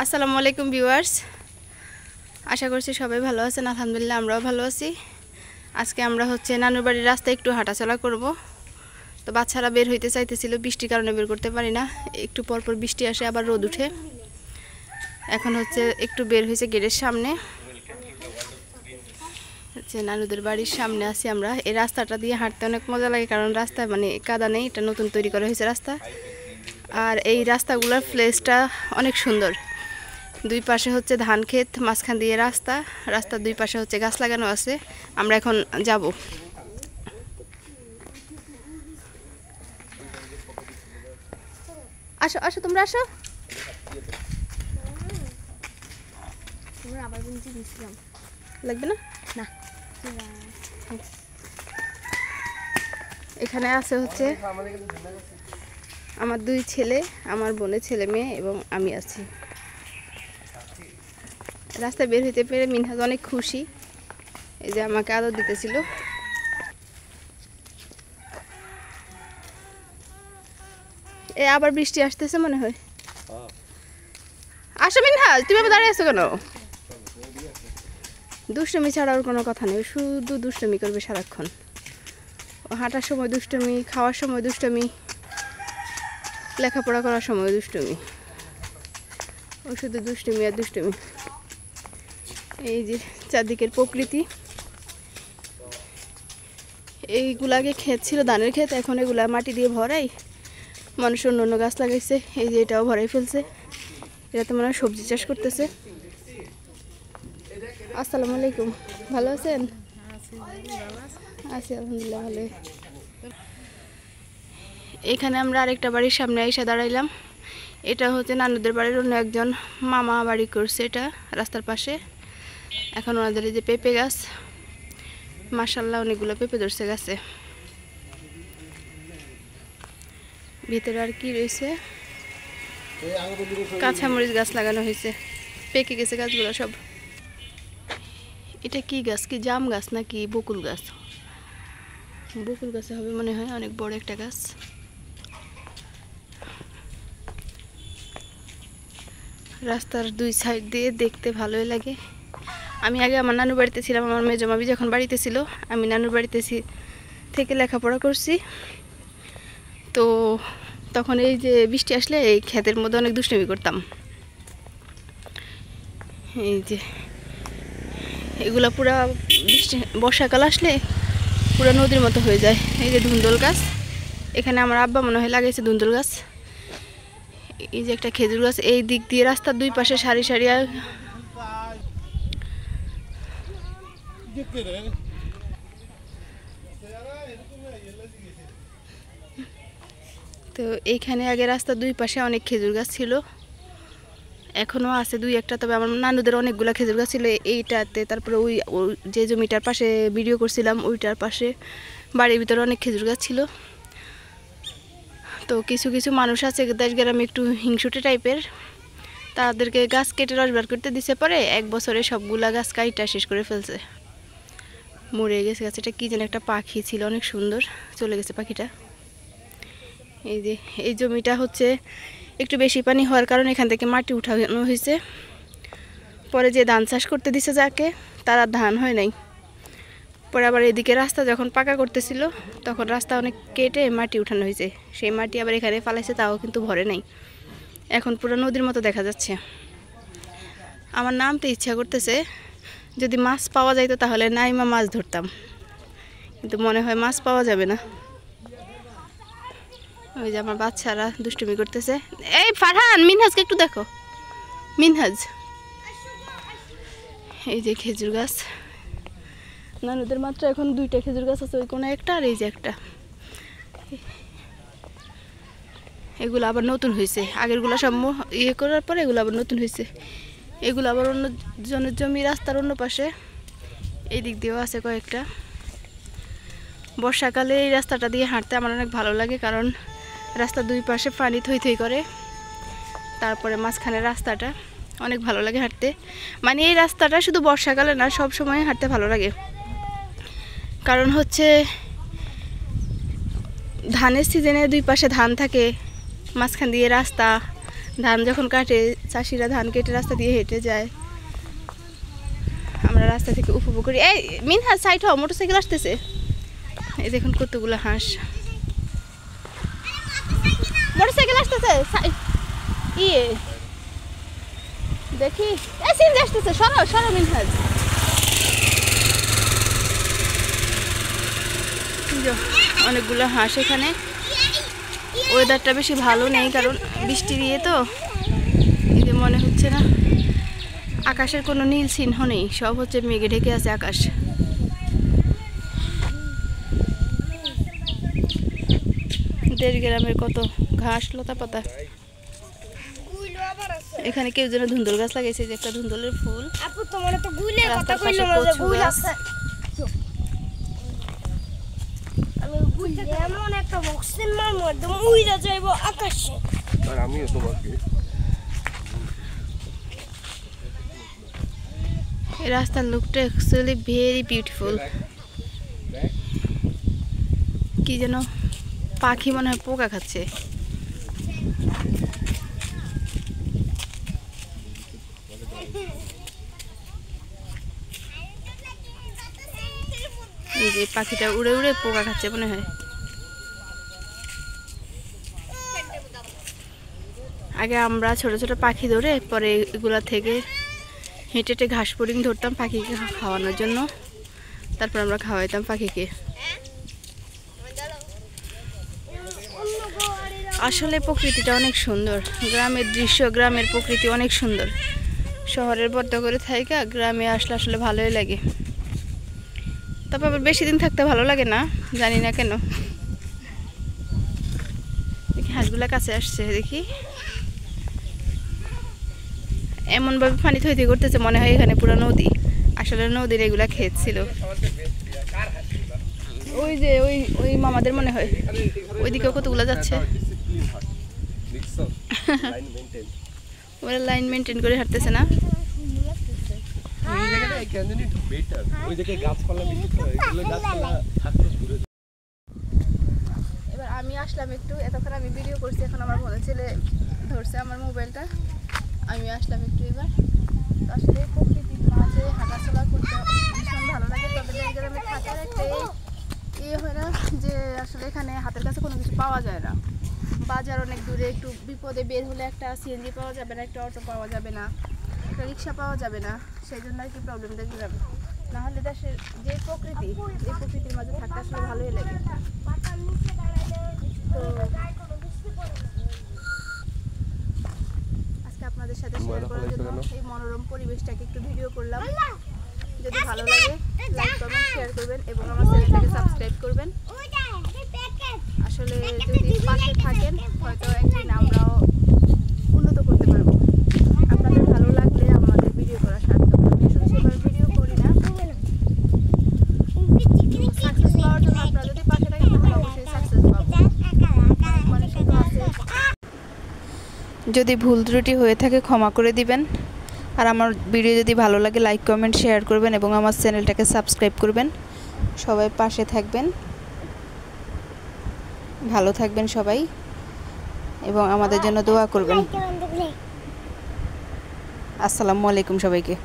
আসসালামু আলাইকুম ভিউয়ার্স, আশা করছি সবাই ভালো আছেন। আলহামদুলিল্লাহ আমরাও ভালো আছি। আজকে আমরা নানুর বাড়ির রাস্তায় একটু হাঁটাচলা করব। তো বাচ্চারা বের হইতে চাইতেছিল, বৃষ্টির কারণে বের করতে পারি না। একটু পরপর বৃষ্টি আসে, আবার রোদ উঠে। এখন একটু বের হয়েছে গেটের সামনে, নানুদের বাড়ির সামনে আছি আমরা। এই রাস্তাটা দিয়ে হাঁটতে অনেক মজা লাগে, কারণ রাস্তা কাদা নেই, এটা নতুন তৈরি করা হয়েছে রাস্তা। আর এই রাস্তাগুলোর প্লেসটা অনেক সুন্দর। দুই পাশে ধান ক্ষেত, মাঝখান দিয়ে রাস্তার দুই পাশে গাছ লাগানো আছে। আমরা এখন যাব। আসো আসো, তোমরা আসো। লাগবে না? না, এখানে আছে আমার দুই ছেলে, আমার বোনের ছেলে মেয়ে এবং আমি আছি। রাস্তায় বের হইতে পেরে মিনহাজ অনেক খুশি। এই যে আমাকে আদর দিতেছিল। এ আবার বৃষ্টি আসতেছে মনে হয়। আসো মিনহাজ, তুমি আবার দাঁড়িয়ে আছো কেন? দুষ্টুমি ছাড়া আর কোনো কথা নেই, শুধু দুষ্টুমি করবে সারাক্ষণ। হাঁটার সময় দুষ্টুমি, খাওয়ার সময় দুষ্টুমি, লেখাপড়া করার সময় দুষ্টুমি, ও শুধু দুষ্টুমি আর দুষ্টুমি। এই যে চারদিকের প্রকৃতি। এইগুলা আগে ক্ষেত ছিল, ধানের ক্ষেত, এখন এগুলা মাটি দিয়ে ভরাই। মানুষ অন্য অন্য গাছ লাগাইছে। এই যে এটাও ভরাই ফেলছে, এটাতে মনে হয় সবজি চাষ করতেছে। আসসালামু আলাইকুম, ভালো আছেন? আছি আলহামদুলিল্লাহ, ভালো। এখানে আমরা আরেকটা বাড়ির সামনে এসে দাঁড়াইলাম। এটা নানুদের বাড়ির অন্য একজন মামা বাড়ি করছে, এটা রাস্তার পাশে। এখন ওনাদের এই যে পেঁপে গাছ, মাশাআল্লাহ অনেকগুলো পেঁপে ধরছে গাছে। ভিতরে আর কি রয়েছে? কাঁচামরিচ গাছ লাগানো হয়েছে, পেকে গেছে গাছগুলো সব। এটা কি গাছ? কি জাম গাছ নাকি বকুল গাছ? বকুল গাছে হবে মনে হয়, অনেক বড় একটা গাছ। রাস্তার দুই সাইড দিয়ে দেখতে ভালোই লাগে। আমি আগে আমার নানুর বাড়িতে ছিলাম, আমার মেজো মামি যখন বাড়িতে ছিল, আমি নানুর বাড়িতে থেকে লেখাপড়া করছি। তো তখন এই যে বৃষ্টি আসলে এই ক্ষেতের মধ্যে অনেক দুষ্টুমি করতাম। এই যে এগুলা পুরা বর্ষাকাল আসলে পুরো নদীর মতো হয়ে যায়। এই যে ধুন্দল গাছ, এখানে আমার আব্বা মনে হয় লাগাইছে ধুন্দল গাছ। এই যে একটা খেজুর গাছ, এই দিক দিয়ে রাস্তার দুই পাশে সারি সারি। তো এইখানে আগে রাস্তার দুই পাশে অনেক খেজুর গাছ ছিল, এখনও আছে দুই একটা। তবে আমার নানুদের অনেকগুলো খেজুর গাছ ছিল এইটাতে। তারপরে ওই যে জমিটার পাশে ভিডিও করছিলাম, ওইটার পাশে বাড়ির ভিতরে অনেক খেজুর গাছ ছিল। তো কিছু কিছু মানুষ আছে দেশ গ্রামে একটু হিংসুটে টাইপের, তাদেরকে গাছ কেটে রস বার করতে দিছে, পরে এক বছরে সবগুলা গাছ কাইটা শেষ করে ফেলছে, মরে গেছে গাছ। এটা কি যেন একটা পাখি ছিল, অনেক সুন্দর, চলে গেছে পাখিটা। এই যে এই জমিটা একটু বেশি পানি হওয়ার কারণে এখান থেকে মাটি উঠানো হয়েছে। পরে যে ধান চাষ করতে দিছে যাকে, তার আর ধান হয় নাই। পরে আবার এদিকে রাস্তা যখন পাকা করতেছিল, তখন রাস্তা অনেক কেটে মাটি উঠানো হয়েছে। সেই মাটি আবার এখানে ফালাইছে, তাও কিন্তু ভরে নাই। এখন পুরো নদীর মতো দেখা যাচ্ছে। আমার নামতে ইচ্ছা করতেছে, যদি মাছ পাওয়া যাইতো তাহলে নাইমা মাছ ধরতাম, কিন্তু মনে হয় মাছ পাওয়া যাবে না। ওই যে আমার বাচ্চারা দুষ্টুমি করতেছে। এই ফারহান, মিনহাজকে একটু দেখো, মিনহাজ। এই যে খেজুর গাছ, নানুদের মাত্র এখন দুইটা খেজুর গাছ আছে, ওই কোনো একটা আর এই যে একটা। এগুলো আবার নতুন হয়েছে, আগেরগুলো সব ইয়ে করার পরে এগুলো আবার নতুন হয়েছে। এগুলো আবার অন্য জনের জমি, রাস্তার অন্য পাশে। এই দিক দিয়েও আছে কয়েকটা। বর্ষাকালে এই রাস্তাটা দিয়ে হাঁটতে আমার অনেক ভালো লাগে, কারণ রাস্তার দুই পাশে পানি থই থই করে, তারপরে মাঝখানে রাস্তাটা অনেক ভালো লাগে হাঁটতে। মানে এই রাস্তাটা শুধু বর্ষাকালে না, সব সময় হাঁটতে ভালো লাগে। কারণ ধানের সিজনে দুই পাশে ধান থাকে, মাঝখান দিয়ে রাস্তা, ধান যখন কাটে চাষিরা ধান কেটে রাস্তা দিয়ে হেঁটে যায়, আমরা রাস্তা থেকে উপভোগ করি। এই মিনহাজ সাইড হও, মোটরসাইকেল আসতেছে। এই দেখুন কতগুলো হাঁস, মোটরসাইকেল আসতেছে। ইয়ে দেখি, এই সিন আসতেছে, সরো সরো মিনহাজ। অনেকগুলো হাঁস এখানে। ওয়েদারটা বেশি ভালো নেই, কারণ বৃষ্টি দিয়ে তো এই যে মনে হচ্ছে না, আকাশের কোনো নীল চিহ্ন নেই, সব হচ্ছে মেঘে ঢেকে আছে আকাশ। দেশ গ্রামের কত ঘাস লতা পাতা। এখানে কেউ যেন ধুন্দুল গাছ লাগাইছে, যে একটা ধুন্দুলের ফুল। রাস্তার পাশে কচু গাছ। এমন একটা বক্সের মারমু একদম উইরা যাইবো আকাশে। আর আমিও তোমাকে এই রাস্তার লুকটা অ্যাকচুয়ালি ভেরি বিউটিফুল। কি যেন পাখি মনে হয় পোকা খাচ্ছে। এই যে পাখিটা উড়ে উড়ে পোকা খাচ্ছে মনে হয়। আগে আমরা ছোট ছোট পাখি ধরে পরে এগুলা থেকে হেঁটে হেঁটে ঘাস ফড়িং ধরতাম পাখিকে খাওয়ানোর জন্য, তারপর আমরা খাওয়াইতাম পাখিকে। আসলে প্রকৃতিটা অনেক সুন্দর, গ্রামের দৃশ্য, গ্রামের প্রকৃতি অনেক সুন্দর। শহরের বদ্ধ করে থাইকা গ্রামে আসলে আসলে ভালোই লাগে, তবে আবার বেশি দিন থাকতে ভালো লাগে না, জানি না কেন। দেখি হাঁসগুলা কাছে আসছে, দেখি এমনভাবে পানি থইতে করতেছে মনে হয় এখানে পুরো নদী, আসলে নদীর এগুলা ক্ষেত ছিল। ওই যে ওই ওই মামাদের মনে হয় ওইদিকে কতগুলো যাচ্ছে, ওরা লাইন মেনটেন করে হাঁটতেছে না। এবার আমি আসলাম একটু, এতক্ষণ আমি ভিডিও করছি, এখন আমার বোনের ছেলে ধরছে আমার মোবাইলটা, আমি আসলাম একটু এবার। তো আসলে প্রকৃতির মাঝে হাঁটাচলা করতে ভীষণ ভালো লাগে, তবে গ্রামে থাকার একটা ইয়ে হয় না যে আসলে এখানে হাতের কাছে কোনো কিছু পাওয়া যায় না। বাজার অনেক দূরে, একটু বিপদে বের হলে একটা সিএনজি পাওয়া যাবে না, একটা অটো পাওয়া যাবে না, একটা রিক্সা পাওয়া যাবে না, সেই জন্য আর কি প্রবলেমটা গ্রামে। নাহলে দেশের যে প্রকৃতি, এই প্রকৃতির মাঝে থাকতে আসলে ভালোই লাগে। তো আজকে আপনাদের সাথে শেয়ার করার জন্য এই মনোরম পরিবেশটাকে একটু ভিডিও করলাম। যদি ভালো লাগে লাইক করবেন, শেয়ার করবেন এবং আমার চ্যানেলটাকে সাবস্ক্রাইব করবেন। আসলে যদি পাশে থাকেন হয়তো একদিন আমরাও উন্নত করতে পারবো। আপনাদের ভালো লাগলে আমাদের ভিডিও করা সার্থক। আমি আসলে সেভাবে ভিডিও করি না, সাকসেস পাওয়ার জন্য আপনারা যদি পাশে থাকেন তাহলে অবশ্যই সাকসেস পাবো। যদি ভুল ত্রুটি হয়ে থাকে ক্ষমা করে দিবেন, আর আমার ভিডিও যদি ভালো লাগে লাইক কমেন্ট শেয়ার করবেন এবং আমার চ্যানেলটাকে সাবস্ক্রাইব করবেন। সবাই পাশে থাকবেন, ভালো থাকবেন সবাই এবং আমাদের জন্য দোয়া করবেন। আসসালামু আলাইকুম সবাইকে।